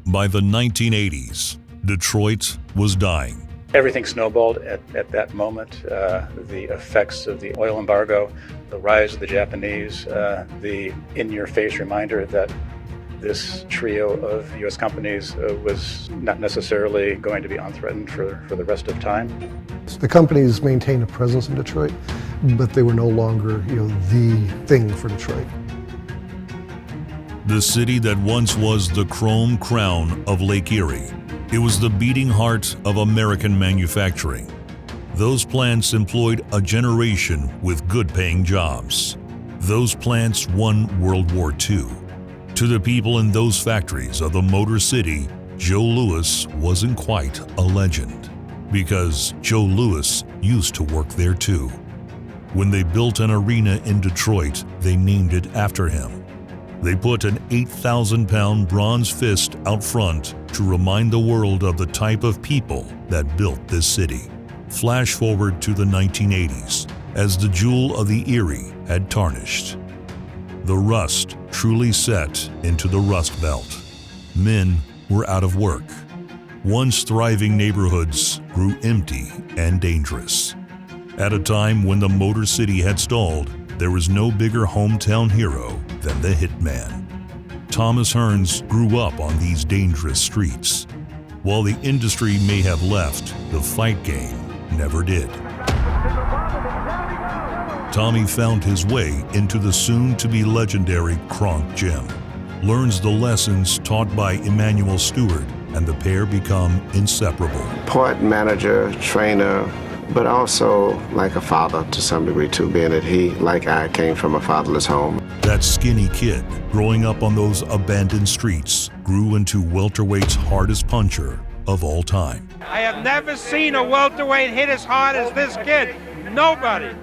By the 1980s, Detroit was dying. Everything snowballed at that moment. The effects of the oil embargo, the rise of the Japanese, the in-your-face reminder that this trio of U.S. companies was not necessarily going to be unthreatened for the rest of time. The companies maintained a presence in Detroit, but they were no longer, the thing for Detroit. The city that once was the chrome crown of Lake Erie. It was the beating heart of American manufacturing. Those plants employed a generation with good-paying jobs. Those plants won World War II. To the people in those factories of the Motor City, Joe Louis wasn't quite a legend, because Joe Louis used to work there too. When they built an arena in Detroit, they named it after him. They put an 8,000-pound bronze fist out front to remind the world of the type of people that built this city. Flash forward to the 1980s, as the jewel of the Erie had tarnished. The rust truly set into the Rust Belt. Men were out of work. Once thriving neighborhoods grew empty and dangerous. At a time when the Motor City had stalled, there was no bigger hometown hero than the Hitman. Thomas Hearns grew up on these dangerous streets. While the industry may have left, the fight game never did. Tommy found his way into the soon-to-be legendary Kronk Gym, learns the lessons taught by Emmanuel Stewart, and the pair become inseparable. Part manager, trainer, but also like a father to some degree too, being that he, like I, came from a fatherless home. That skinny kid, growing up on those abandoned streets, grew into welterweight's hardest puncher of all time. I have never seen a welterweight hit as hard as this kid. Nobody.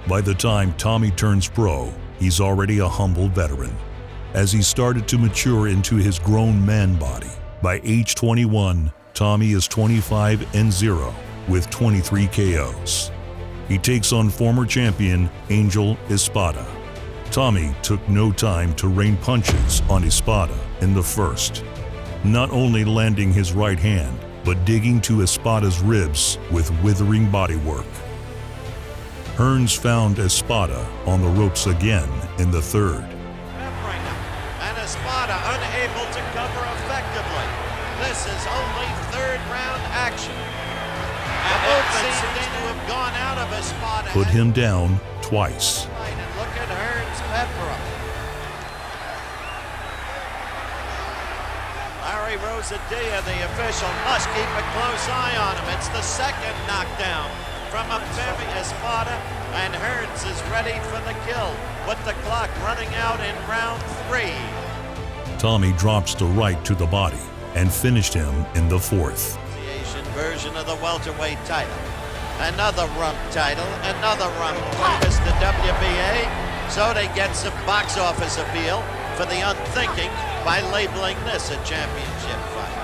By the time Tommy turns pro, he's already a humble veteran. As he started to mature into his grown man body, by age 21, Tommy is 25-0 with 23 KOs. He takes on former champion Angel Espada. Tommy took no time to rain punches on Espada in the first, not only landing his right hand, but digging to Espada's ribs with withering bodywork. Hearns found Espada on the ropes again in the third. And Espada unable to cover effectively. This is only third-round action. And both seem to have gone out of Espada. Put him down twice. And look at Hearns pepper him. Larry Rosadilla, the official, must keep a close eye on him. It's the second knockdown from a very Espada, and Hearns is ready for the kill, with the clock running out in round 3. Tommy drops the right to the body and finished him in the fourth. The Asian version of the welterweight title. Another rump title, another rump Cuevas the WBA, so they get some box office appeal for the unthinking by labeling this a championship fight.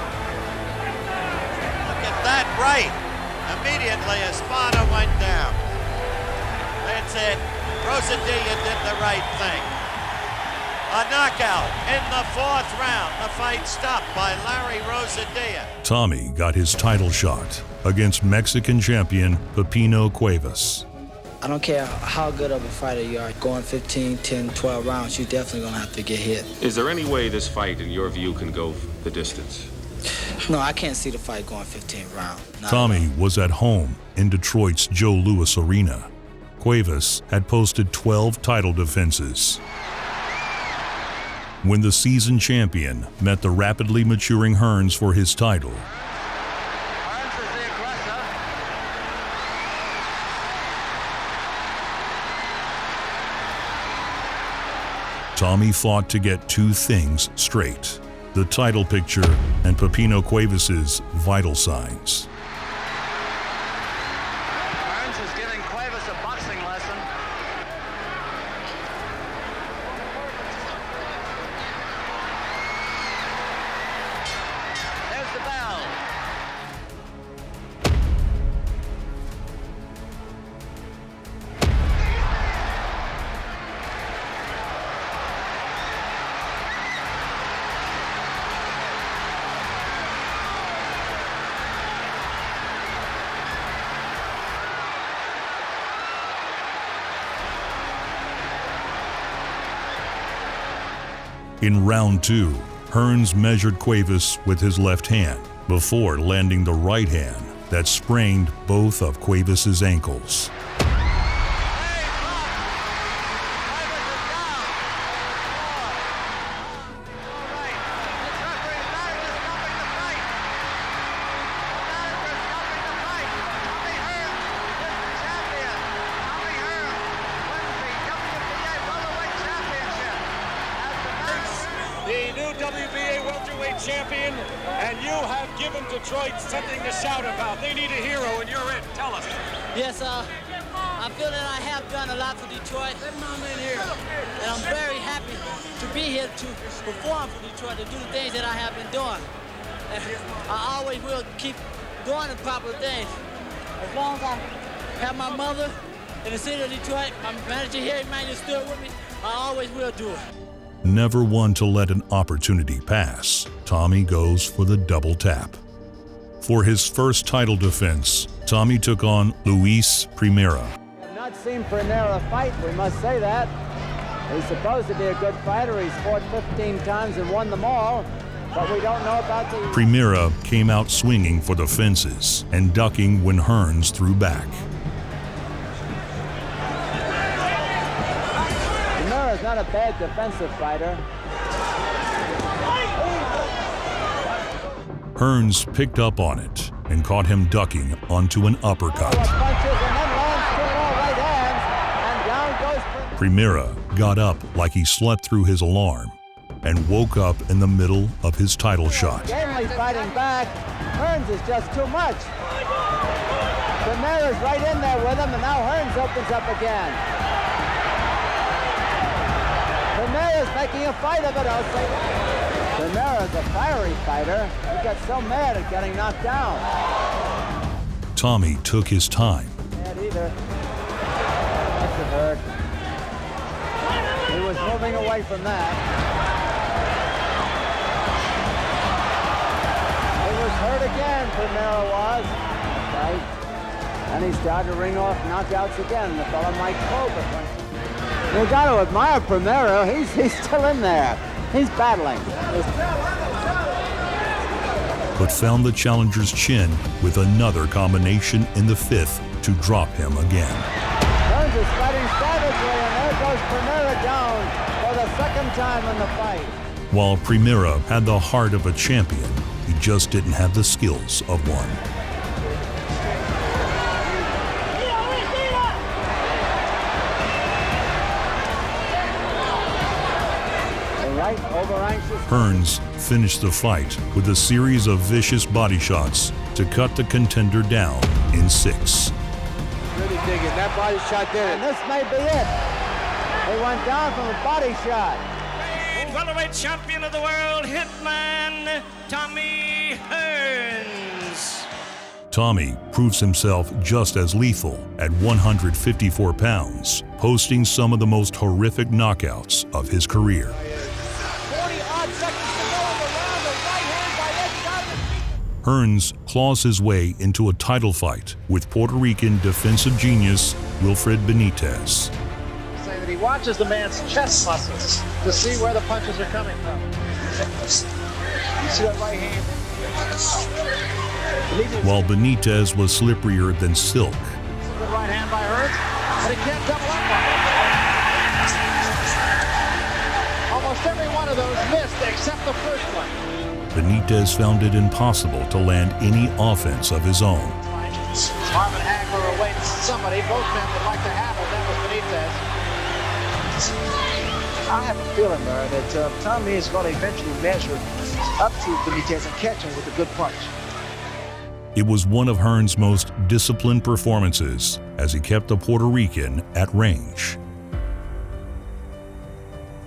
Look at that right. Immediately, Espada went down. That's it. Rosadilla did the right thing. A knockout in the 4th round. The fight stopped by Larry Rosadilla. Tommy got his title shot against Mexican champion Pepino Cuevas. I don't care how good of a fighter you are, going 15, 10, 12 rounds, you're definitely going to have to get hit. Is there any way this fight, in your view, can go the distance? No, I can't see the fight going 15 rounds. Tommy was at home in Detroit's Joe Louis Arena. Cuevas had posted 12 title defenses. When the seasoned champion met the rapidly maturing Hearns for his title, Hearns is the aggressor. Tommy fought to get two things straight: the title picture and Pepino Cuevas's vital signs. Hearns is giving Cuevas a boxing lesson. There's the bell. In round 2, Hearns measured Cuevas with his left hand before landing the right hand that sprained both of Cuevas' ankles. The new WBA welterweight champion, and you have given Detroit something to shout about. They need a hero, and you're it. Tell us. Yes, I feel that I have done a lot for Detroit, and I'm very happy to be here to perform for Detroit, to do the things that I have been doing. And I always will keep doing the proper things. As long as I have my mother in the city of Detroit, my manager here, Emmanuel, still with me, I always will do it. Never one to let an opportunity pass, Tommy goes for the double tap. For his first title defense, Tommy took on Luis Primera. I've not seen Primera fight, we must say that. He's supposed to be a good fighter. He's fought 15 times and won them all, but we don't know about the... Primera came out swinging for the fences and ducking when Hearns threw back. Primera's not a bad defensive fighter. Hearns picked up on it and caught him ducking onto an uppercut. Primera got up like he slept through his alarm and woke up in the middle of his title shot. Gamely's fighting back. Hearns is just too much. Primera's right in there with him, and now Hearns opens up again. Primera's making a fight of it, I'll say. Primera's a fiery fighter. He got so mad at getting knocked down. Tommy took his time. Bad either. That's it hurt. He was moving away from that. He was hurt again, Primera was. Right. And he started to ring off knockouts again. The fellow Mike Colbert. You got to admire Primera. He's still in there. He's battling. But found the challenger's chin with another combination in the fifth to drop him again. Hearns is fighting savagely, and there goes Primera down for the second time in the fight. While Primera had the heart of a champion, he just didn't have the skills of one. Hearns finished the fight with a series of vicious body shots to cut the contender down in 6. Really digging that body shot there. And this may be it. He went down from a body shot. Welterweight champion of the world, Hitman, Tommy Hearns. Tommy proves himself just as lethal at 154 pounds, posting some of the most horrific knockouts of his career. Hearns claws his way into a title fight with Puerto Rican defensive genius Wilfred Benitez. Say that he watches the man's chest muscles to see where the punches are coming from. You see that right hand? While Benitez was slipperier than silk. Good right hand by Hearns, but he can't double up on it. Almost every one of those missed except the first one. Benitez found it impossible to land any offense of his own. Marvin Hagler awaits somebody. Both men would like to have it. That was Benitez. I have a feeling, Murray, that Tommy is going to eventually measure up to Benitez and catch him with a good punch. It was one of Hearns' most disciplined performances as he kept the Puerto Rican at range.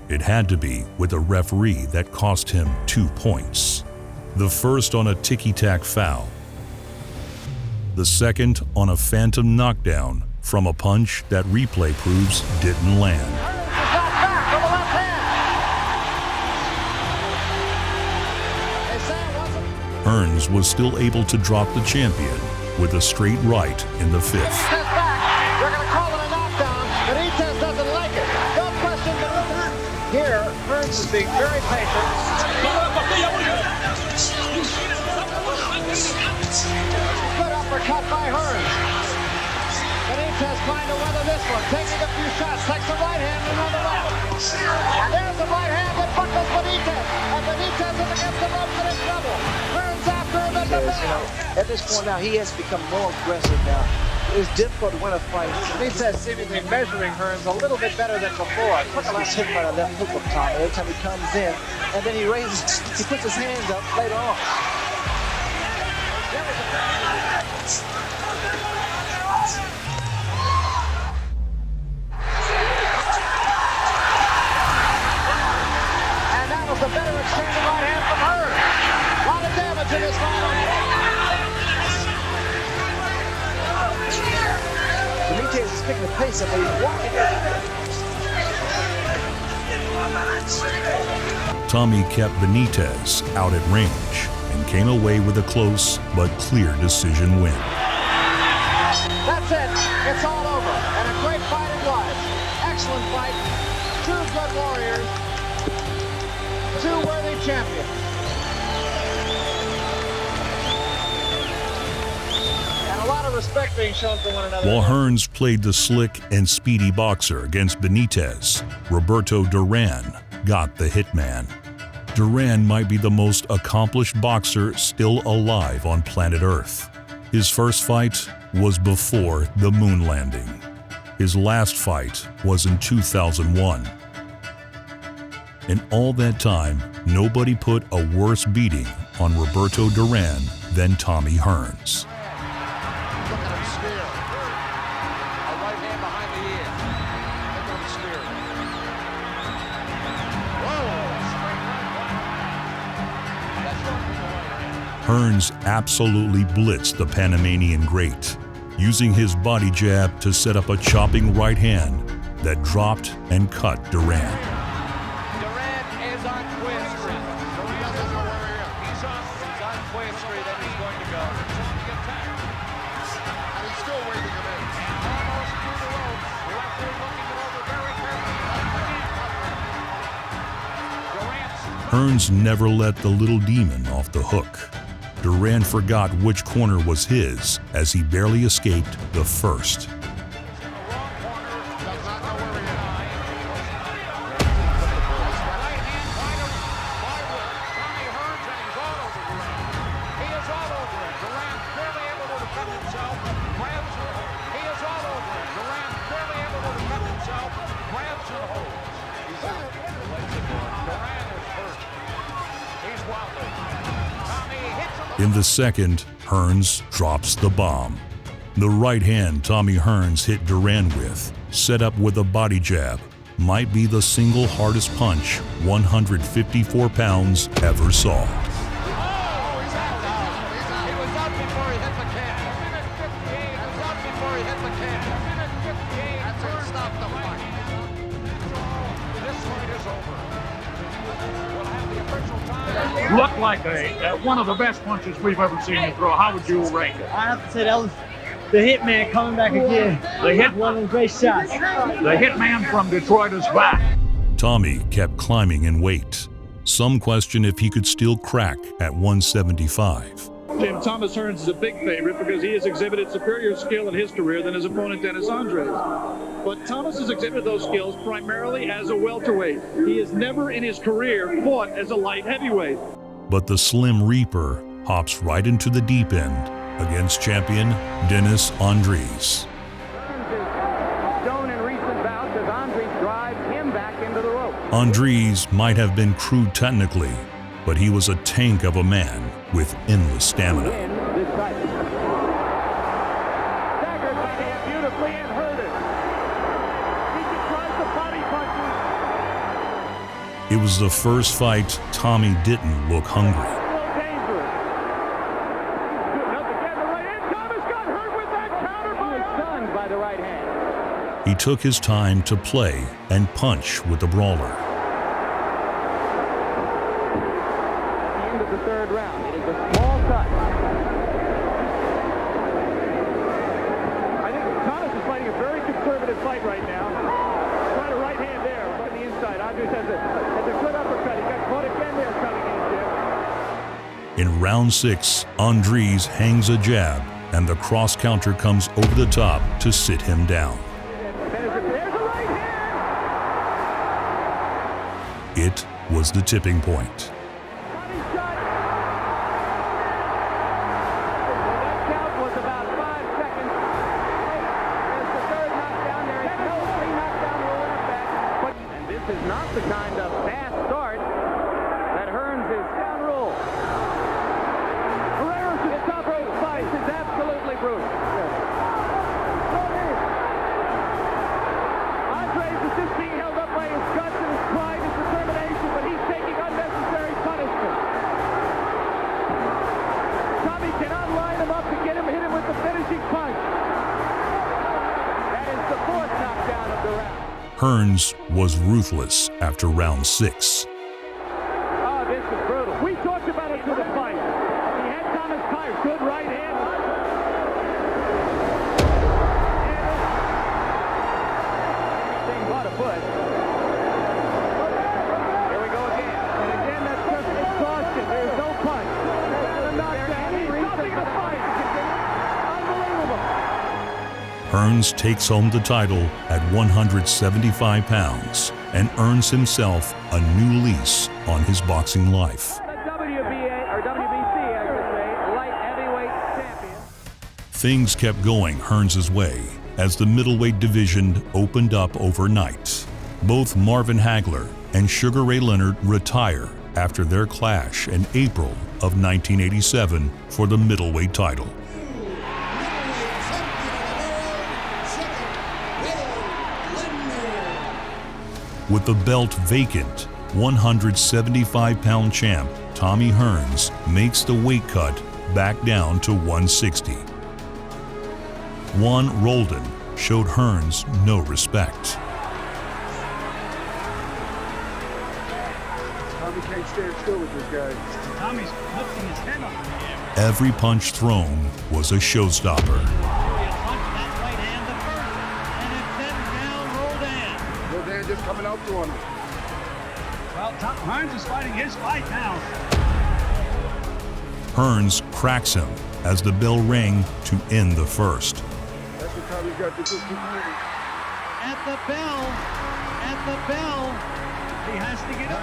It had to be with a referee that cost him 2 points. The first on a ticky-tack foul. The second on a phantom knockdown from a punch that replay proves didn't land. Hearns was still able to drop the champion with a straight right in the 5th. They're going to call it a knockdown. Benitez doesn't like it. No question. Here, Hearns Hearns is being very patient. Good uppercut by Hearns. Benitez trying to weather this one, taking a few shots, takes the right hand and another left. And there's the right hand that buckles Benitez. And Benitez is against the ropes and in trouble. Hearns after him at the bell. At this point now, he has become more aggressive now. It's difficult to win a fight. Benitez seemingly measuring Hearns a little bit better than before. Look at this hit by the left hook of Tommy every time he comes in. And then he puts his hands up later on. And that was a better exchange of right hand from Hearns. A lot of damage in this fight. Benitez is picking the pace up, but he's walking it. Tommy kept Benitez out at range and came away with a close but clear decision win. That's it. It's all over. And a great fight it was. Excellent fight. Two good warriors. Two worthy champions. And a lot of respect being shown for one another. While Hearns played the slick and speedy boxer against Benitez, Roberto Duran got the Hitman. Duran might be the most accomplished boxer still alive on planet Earth. His first fight was before the moon landing. His last fight was in 2001. In all that time, nobody put a worse beating on Roberto Duran than Tommy Hearns. Look at him spear. A right hand behind the ear. Look at him spear. Hearns absolutely blitzed the Panamanian great, using his body jab to set up a chopping right hand that dropped and cut Duran. Duran is on Quinn Street. So he doesn't know where he is. He's on Quinn Street and he's going to go. And he's still waiting him in. Almost through the ropes. Referee looking it over very carefully. Hearns never let the little demon off the hook. Duran forgot which corner was his as he barely escaped the first. In the second, Hearns drops the bomb. The right hand Tommy Hearns hit Duran with, set up with a body jab, might be the single hardest punch 154 pounds ever saw. Looked like one of the best punches we've ever seen him throw. How would you rank it? I have to say that was the Hitman coming back again. One of the great shots. The Hitman from Detroit is back. Tommy kept climbing in weight. Some question if he could still crack at 175. Jim, Thomas Hearns is a big favorite because he has exhibited superior skill in his career than his opponent Dennis Andres. But Thomas has exhibited those skills primarily as a welterweight. He has never in his career fought as a light heavyweight. But the Slim Reaper hops right into the deep end against champion Dennis Andres. Shown in recent bouts as Andres drives him back into the rope. Andres might have been crude technically, but he was a tank of a man with endless stamina. Staggered by him beautifully and hurt it. He tries the body punches. It was the first fight Tommy didn't look hungry. He took his time to play and punch with the brawler. The end of the third round. It is a small cut. I think Thomas is fighting a very conservative fight right now. Trying a right hand there, right on the inside. Andres has a good uppercut. He got caught again there coming in, Jim. In round 6, Andres hangs a jab, and the cross counter comes over the top to sit him down. There's a right hand. It was the tipping point. This is not the kind of fast start that Hearns is down rule. Herrera's top rope fight is absolutely brutal. Andres is just being held up by his guts and his pride and determination, but he's taking unnecessary punishment. Tommy cannot line him up to hit him with the finishing punch. That is the 4th knockdown of the round. Hearns was ruthless after round 6. Oh, this is brutal. We talked about it through the fight. He had Thomas tired. Good right hand. Anything but a foot. Here we go again. And again, that's just exhaustion. There's no punch. There's a knockdown. He's stopping the fight. Unbelievable. Hearns takes home the title at 175 pounds and earns himself a new lease on his boxing life. The WBA, or WBC, I should say, light heavyweight champion. Things kept going Hearns' way as the middleweight division opened up overnight. Both Marvin Hagler and Sugar Ray Leonard retire after their clash in April of 1987 for the middleweight title. With the belt vacant, 175-pound champ Tommy Hearns makes the weight cut back down to 160. Juan Roldan showed Hearns no respect. Tommy can't stand still with this guy. Tommy's lifting his head up in the air. Every punch thrown was a showstopper. Just coming out to him. Well, Hearns is fighting his fight now. Hearns cracks him as the bell rang to end the first. That's what Tommy's got to do. At the bell, he has to get up.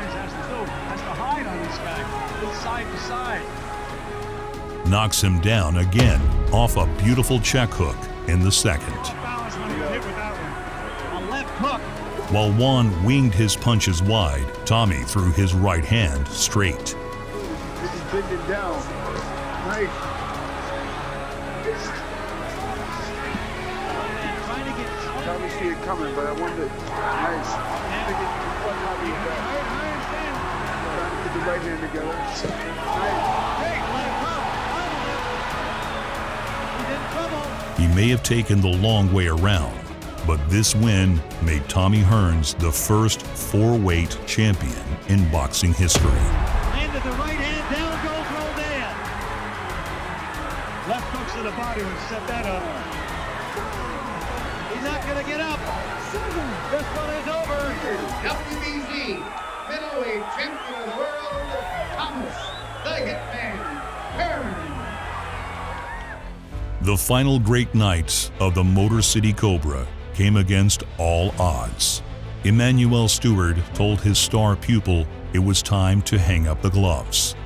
Has to hide on this guy, from side to side. Knocks him down again off a beautiful check hook in the second. A left hook. While Juan winged his punches wide, Tommy threw his right hand straight. He's bending down. Nice. Tommy see it coming, but I wonder. Nice. Trying to get the right hand together. Nice. He may have taken the long way around, but this win made Tommy Hearns the first 4-weight champion in boxing history. Landed the right hand, down goes Roldan. Left hooks to the body would set that up. He's not going to get up. This one is over. WBC middleweight champion of the world, Thomas the Hitman Hearns. The final great night of the Motor City Cobra came against all odds. Emmanuel Stewart told his star pupil it was time to hang up the gloves.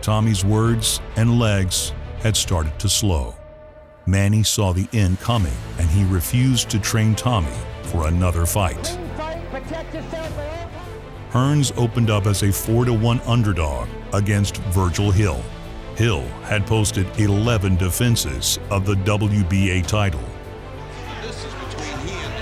Tommy's words and legs had started to slow. Manny saw the end coming, and he refused to train Tommy for another fight. Hearns opened up as a 4-1 underdog against Virgil Hill. Hill had posted 11 defenses of the WBA title. This is between he and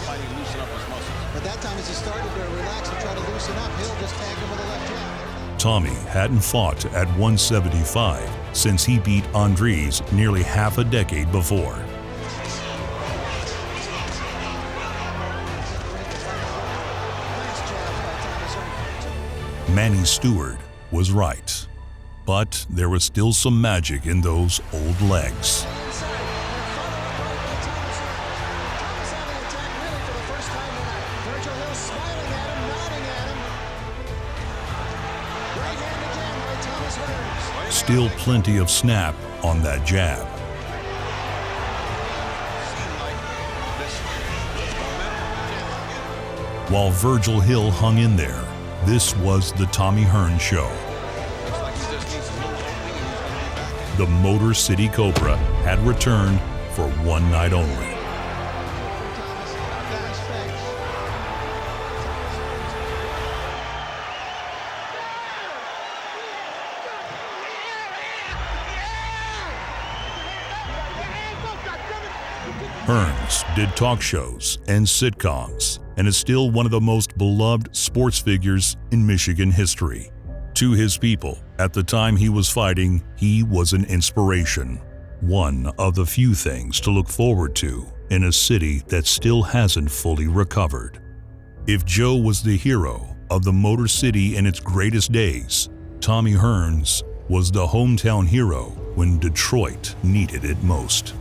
fighting to loosen up his muscles. But that time as he started to relax and try to loosen up, Hill just tagged him with a left jab. Tommy hadn't fought at 175 since he beat Andres nearly half a decade before. Manny Stewart was right, but there was still some magic in those old legs. still plenty of snap on that jab. While Virgil Hill hung in there, this was the Tommy Hearns Show. The Motor City Cobra had returned for one night only. Hearns did talk shows and sitcoms and is still one of the most beloved sports figures in Michigan history. To his people, at the time he was fighting, he was an inspiration. One of the few things to look forward to in a city that still hasn't fully recovered. If Joe was the hero of the Motor City in its greatest days, Tommy Hearns was the hometown hero when Detroit needed it most.